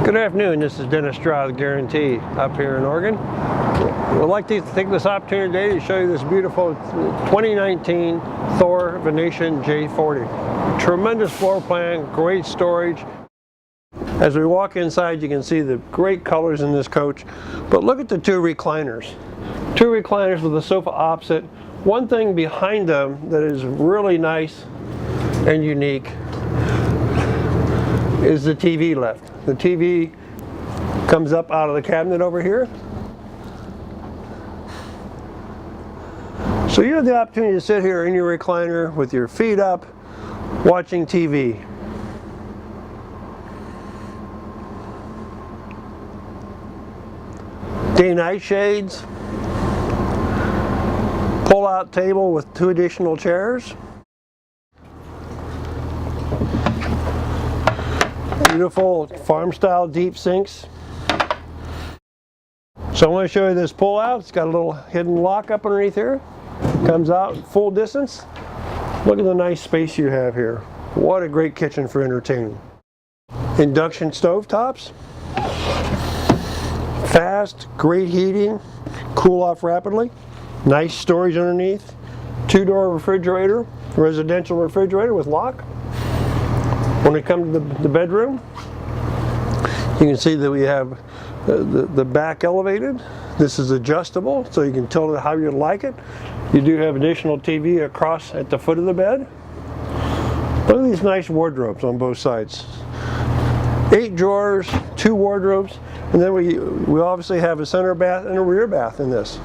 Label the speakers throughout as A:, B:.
A: Good afternoon, this is Dennis Stroud, Guaranty, up here in Oregon. We'd like to take this opportunity today to show you this beautiful 2019 Thor Venetian J40. Tremendous floor plan, great storage. As we walk inside, you can see the great colors in this coach, but look at the two recliners. Two recliners with a sofa opposite. One thing behind them that is really nice and unique is the TV lift. The TV comes up out of the cabinet over here. So you have the opportunity to sit here in your recliner with your feet up, watching TV. Day-night shades, pull-out table with 2 additional chairs. Beautiful farm-style deep sinks. So I want to show you this pull-out. It's got a little hidden lock up underneath here. Comes out full distance. Look at the nice space you have here. What a great kitchen for entertaining. Induction stove tops. Fast, great heating, cool off rapidly. Nice storage underneath. 2-door refrigerator, residential refrigerator with lock. When we come to the bedroom, you can see that we have the back elevated. This is adjustable, so you can tilt it how you like it. You do have additional TV across at the foot of the bed. Look at these nice wardrobes on both sides. 8 drawers, 2 wardrobes, and then we obviously have a center bath and a rear bath in this.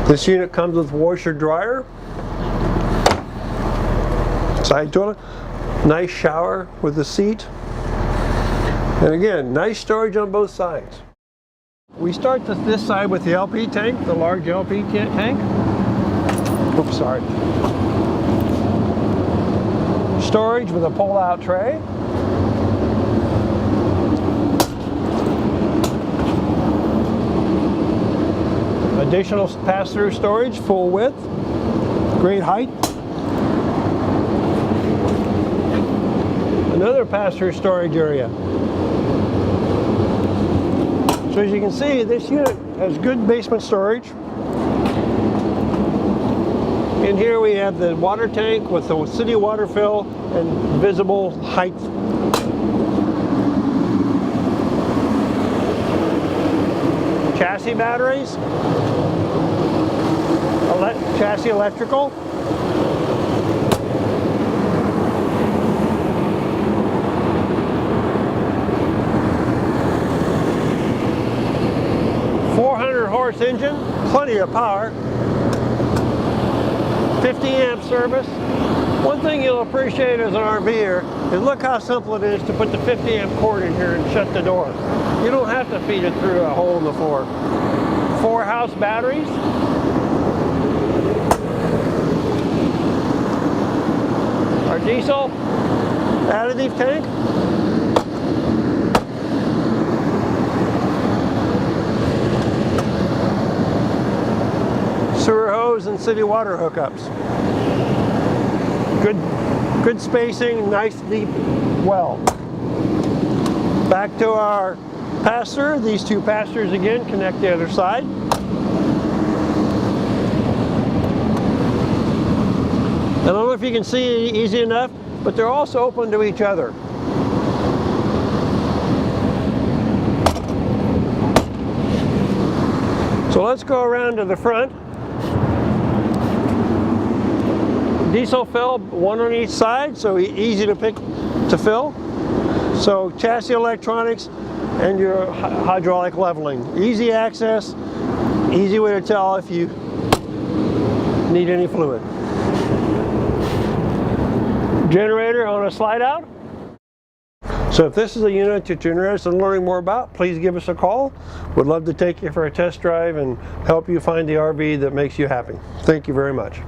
A: This unit comes with washer dryer, side toilet. Nice shower with a seat. And again, nice storage on both sides. We start this side with the LP tank, the large LP tank. Oops, sorry. Storage with a pull-out tray. Additional pass-through storage, full width, great height. Another pass-through storage area. So as you can see, this unit has good basement storage. In here we have the water tank with the city water fill and visible height. Chassis batteries. Chassis electrical. Horse engine, plenty of power, 50 amp service. One thing you'll appreciate as an RVer is look how simple it is to put the 50 amp cord in here and shut the door. You don't have to feed it through a hole in the floor. 4 house batteries. Our diesel additive tank. Sewer hose and city water hookups. Good spacing, nice deep well. Back to our pass-through. These 2 pass-throughs again connect the other side. I don't know if you can see easy enough, but they're also open to each other. So let's go around to the front. Diesel fill, 1 on each side, so easy to fill. So chassis electronics and your hydraulic leveling. Easy access, easy way to tell if you need any fluid. Generator on a slide out. So if this is a unit that you're interested in learning more about, please give us a call. We'd love to take you for a test drive and help you find the RV that makes you happy. Thank you very much.